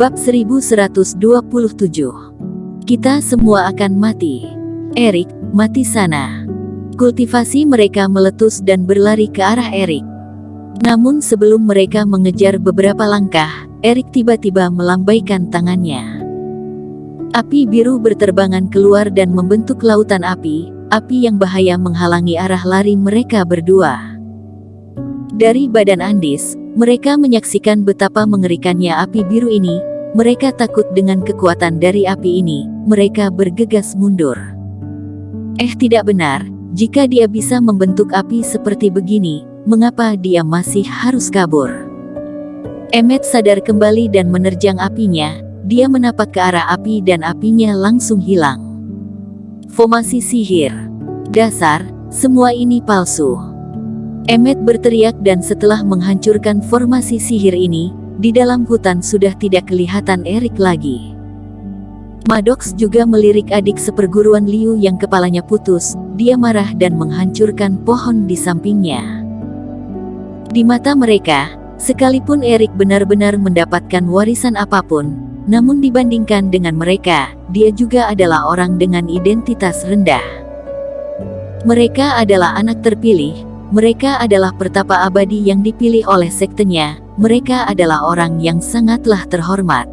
Bab 1127. Kita semua akan mati. Erik, mati sana. Kultivasi mereka meletus dan berlari ke arah Erik. Namun sebelum mereka mengejar beberapa langkah, Erik tiba-tiba melambaikan tangannya. Api biru berterbangan keluar dan membentuk lautan api yang bahaya menghalangi arah lari mereka berdua. Dari badan Andis, mereka menyaksikan betapa mengerikannya api biru ini. Mereka takut dengan kekuatan dari api ini. Mereka bergegas mundur. Tidak benar, jika dia bisa membentuk api seperti begini, mengapa dia masih harus kabur? Emmet sadar kembali dan menerjang apinya. Dia menapak ke arah api dan apinya langsung hilang. Formasi sihir. Dasar, semua ini palsu. Emmet berteriak dan setelah menghancurkan formasi sihir ini, di dalam hutan sudah tidak kelihatan Erik lagi. Maddox juga melirik adik seperguruan Liu yang kepalanya putus. Dia marah dan menghancurkan pohon di sampingnya. Di mata mereka, sekalipun Erik benar-benar mendapatkan warisan apapun, namun dibandingkan dengan mereka, dia juga adalah orang dengan identitas rendah. Mereka adalah anak terpilih. Mereka adalah pertapa abadi yang dipilih oleh sektenya. Mereka adalah orang yang sangatlah terhormat.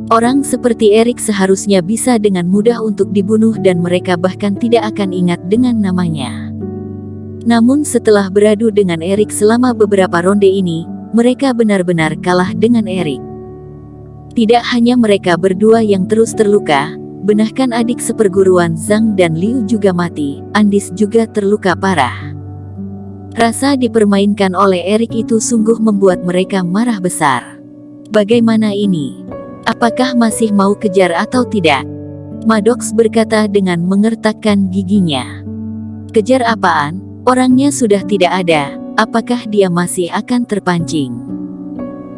Orang seperti Erik seharusnya bisa dengan mudah untuk dibunuh dan mereka bahkan tidak akan ingat dengan namanya. Namun setelah beradu dengan Erik selama beberapa ronde ini, mereka benar-benar kalah dengan Erik. Tidak hanya mereka berdua yang terus terluka, bahkan adik seperguruan Zhang dan Liu juga mati. Andis juga terluka parah. Rasa dipermainkan oleh Erik itu sungguh membuat mereka marah besar. Bagaimana ini? Apakah masih mau kejar atau tidak? Maddox berkata dengan mengertakkan giginya. Kejar apaan? Orangnya sudah tidak ada. Apakah dia masih akan terpancing?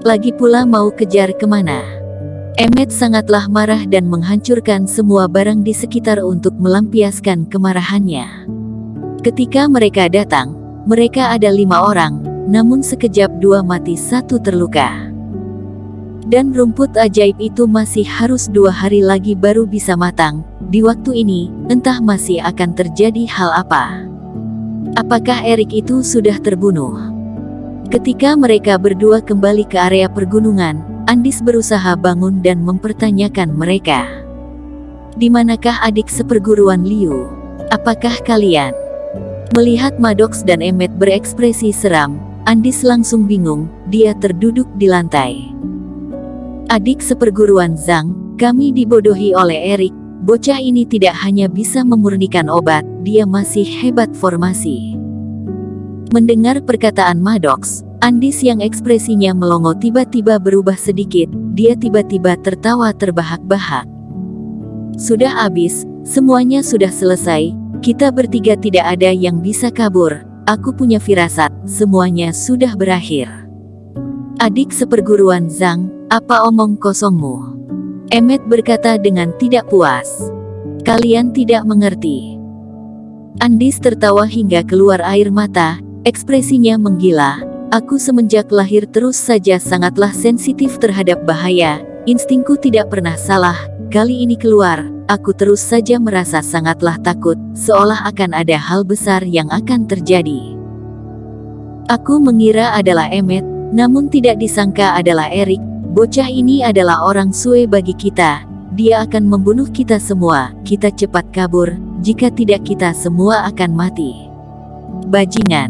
Lagi pula mau kejar kemana? Emmet sangatlah marah dan menghancurkan semua barang di sekitar untuk melampiaskan kemarahannya. Ketika mereka datang, mereka ada 5 orang, namun sekejap 2 mati 1 terluka. Dan rumput ajaib itu masih harus 2 hari lagi baru bisa matang. Di waktu ini, entah masih akan terjadi hal apa. Apakah Erik itu sudah terbunuh? Ketika mereka berdua kembali ke area pergunungan, Andis berusaha bangun dan mempertanyakan mereka. Di manakah adik seperguruan Liu? Apakah kalian? Melihat Maddox dan Emmet berekspresi seram, Andis langsung bingung. Dia terduduk di lantai. Adik seperguruan Zhang, kami dibodohi oleh Erik. Bocah ini tidak hanya bisa memurnikan obat, dia masih hebat formasi. Mendengar perkataan Maddox, Andis yang ekspresinya melongo tiba-tiba berubah sedikit. Dia tiba-tiba tertawa terbahak-bahak. Sudah habis, semuanya sudah selesai. Kita bertiga tidak ada yang bisa kabur. Aku punya firasat, semuanya sudah berakhir. Adik seperguruan Zhang, apa omong kosongmu? Emmet berkata dengan tidak puas. Kalian tidak mengerti. Andis tertawa hingga keluar air mata, ekspresinya menggila. Aku semenjak lahir terus saja sangatlah sensitif terhadap bahaya. Instingku tidak pernah salah. Kali ini keluar, aku terus saja merasa sangatlah takut, seolah akan ada hal besar yang akan terjadi. Aku mengira adalah Emmet, namun tidak disangka adalah Erik. Bocah ini adalah orang sue bagi kita. Dia akan membunuh kita semua. Kita cepat kabur, jika tidak kita semua akan mati. Bajingan.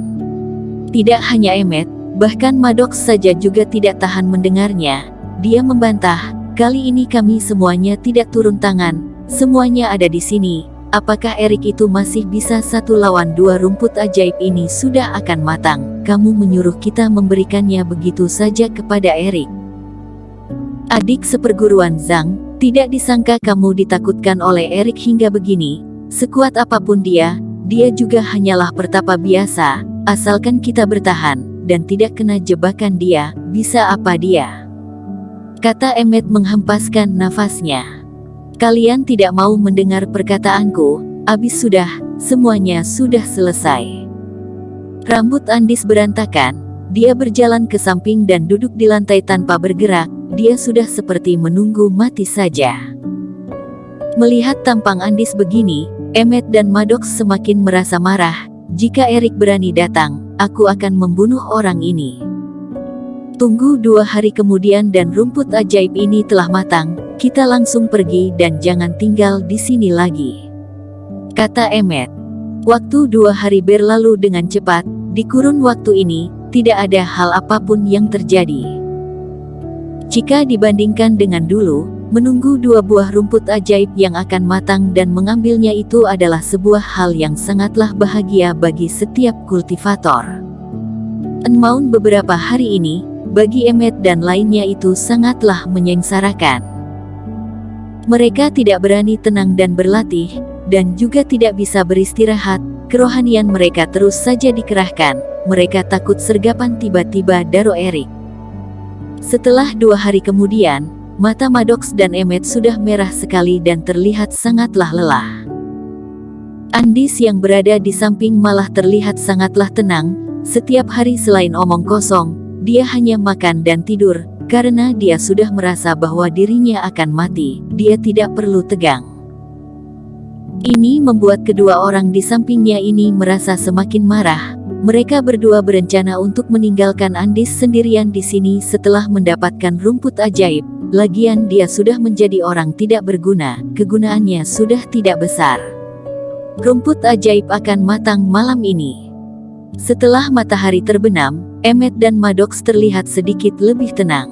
Tidak hanya Emmet, bahkan Maddox saja juga tidak tahan mendengarnya. Dia membantah. Kali ini kami semuanya tidak turun tangan, semuanya ada di sini. Apakah Erik itu masih bisa 1 lawan 2? Rumput ajaib ini sudah akan matang. Kamu menyuruh kita memberikannya begitu saja kepada Erik. Adik seperguruan Zhang, tidak disangka kamu ditakutkan oleh Erik hingga begini. Sekuat apapun dia juga hanyalah pertapa biasa. Asalkan kita bertahan, dan tidak kena jebakan dia, bisa apa dia? Kata Emmet menghempaskan nafasnya. Kalian tidak mau mendengar perkataanku, habis sudah, semuanya sudah selesai. Rambut Andis berantakan, dia berjalan ke samping dan duduk di lantai tanpa bergerak. dia sudah seperti menunggu mati saja. Melihat tampang Andis begini, Emmett dan Maddox semakin merasa marah. Jika Eric berani datang, aku akan membunuh orang ini. Tunggu 2 hari kemudian dan rumput ajaib ini telah matang, kita langsung pergi dan jangan tinggal di sini lagi, kata Emmett. Waktu 2 hari berlalu dengan cepat. Di kurun waktu ini, tidak ada hal apapun yang terjadi. Jika dibandingkan dengan dulu, menunggu 2 buah rumput ajaib yang akan matang dan mengambilnya itu adalah sebuah hal yang sangatlah bahagia bagi setiap kultivator. Namun beberapa hari ini, bagi Emmett dan lainnya itu sangatlah menyengsarakan. Mereka tidak berani tenang dan berlatih, dan juga tidak bisa beristirahat. Kerohanian mereka terus saja dikerahkan. Mereka takut sergapan tiba-tiba daro Eric. Setelah 2 hari kemudian, mata Maddox dan Emmett sudah merah sekali dan terlihat sangatlah lelah. Andis yang berada di samping malah terlihat sangatlah tenang. Setiap hari selain omong kosong, dia hanya makan dan tidur. Karena dia sudah merasa bahwa dirinya akan mati, dia tidak perlu tegang. Ini membuat kedua orang di sampingnya ini merasa semakin marah. Mereka berdua berencana untuk meninggalkan Andis sendirian di sini setelah mendapatkan rumput ajaib. Lagian dia sudah menjadi orang tidak berguna, kegunaannya sudah tidak besar. Rumput ajaib akan matang malam ini. Setelah matahari terbenam, Emmett dan Maddox terlihat sedikit lebih tenang.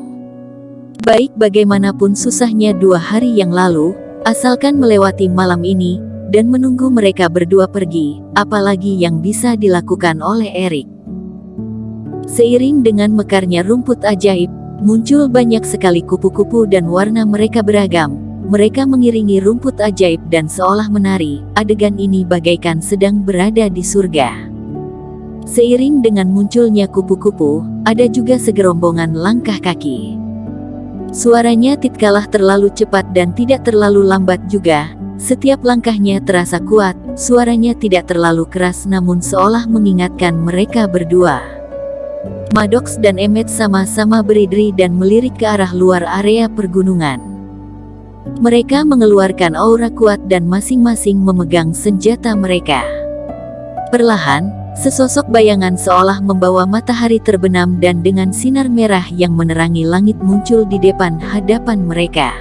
Baik bagaimanapun susahnya 2 hari yang lalu, asalkan melewati malam ini, dan menunggu mereka berdua pergi, apalagi yang bisa dilakukan oleh Eric. Seiring dengan mekarnya rumput ajaib, muncul banyak sekali kupu-kupu dan warna mereka beragam. Mereka mengiringi rumput ajaib dan seolah menari, adegan ini bagaikan sedang berada di surga. Seiring dengan munculnya kupu-kupu, ada juga segerombongan langkah kaki. Suaranya tidaklah terlalu cepat dan tidak terlalu lambat juga. Setiap langkahnya terasa kuat, suaranya tidak terlalu keras namun seolah mengingatkan mereka berdua. Maddox dan Emmett sama-sama berdiri dan melirik ke arah luar area pergunungan. Mereka mengeluarkan aura kuat dan masing-masing memegang senjata mereka. Perlahan, sesosok bayangan seolah membawa matahari terbenam dan dengan sinar merah yang menerangi langit muncul di depan hadapan mereka.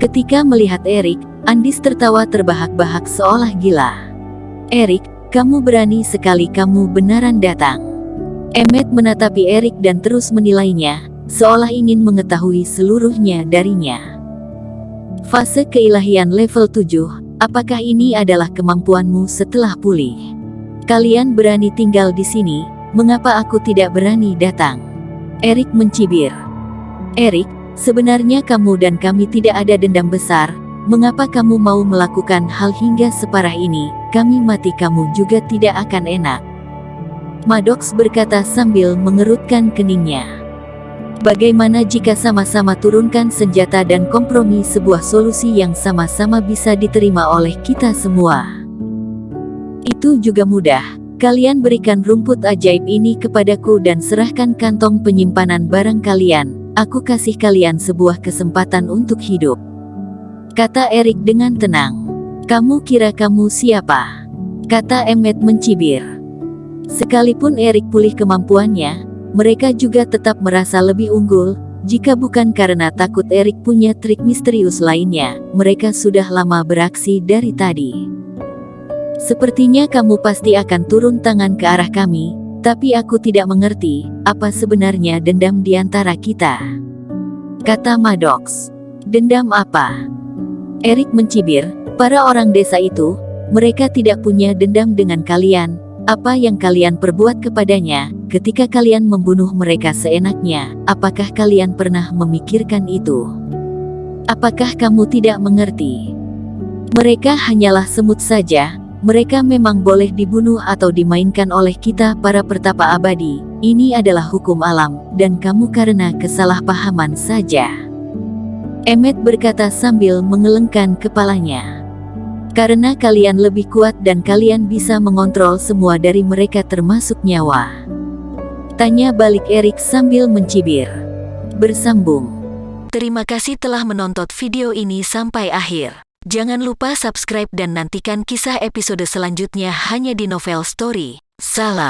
Ketika melihat Eric, Andis tertawa terbahak-bahak seolah gila. Eric, kamu berani sekali, kamu beneran datang. Emmett menatapi Eric dan terus menilainya, seolah ingin mengetahui seluruhnya darinya. Fase keilahian level 7, apakah ini adalah kemampuanmu setelah pulih? Kalian berani tinggal di sini, mengapa aku tidak berani datang? Eric mencibir. Eric, sebenarnya kamu dan kami tidak ada dendam besar, mengapa kamu mau melakukan hal hingga separah ini? Kami mati kamu juga tidak akan enak. Maddox berkata sambil mengerutkan keningnya. Bagaimana jika sama-sama turunkan senjata dan kompromi sebuah solusi yang sama-sama bisa diterima oleh kita semua? Itu juga mudah. Kalian berikan rumput ajaib ini kepadaku dan serahkan kantong penyimpanan barang kalian. Aku kasih kalian sebuah kesempatan untuk hidup, kata Eric dengan tenang. Kamu kira kamu siapa? Kata Emmett mencibir. Sekalipun Eric pulih kemampuannya, mereka juga tetap merasa lebih unggul. Jika bukan karena takut Eric punya trik misterius lainnya, mereka sudah lama beraksi dari tadi. Sepertinya kamu pasti akan turun tangan ke arah kami, tapi aku tidak mengerti, apa sebenarnya dendam di antara kita? Kata Maddox. Dendam apa? Eric mencibir, para orang desa itu, mereka tidak punya dendam dengan kalian. Apa yang kalian perbuat kepadanya, ketika kalian membunuh mereka seenaknya, apakah kalian pernah memikirkan itu? Apakah kamu tidak mengerti? Mereka hanyalah semut saja. Mereka memang boleh dibunuh atau dimainkan oleh kita para pertapa abadi. Ini adalah hukum alam, dan kamu karena kesalahpahaman saja. Emmett berkata sambil mengelengkan kepalanya. Karena kalian lebih kuat dan kalian bisa mengontrol semua dari mereka termasuk nyawa. Tanya balik Eric sambil mencibir. Bersambung. Terima kasih telah menonton video ini sampai akhir. Jangan lupa subscribe dan nantikan kisah episode selanjutnya hanya di Novel Story. Salam.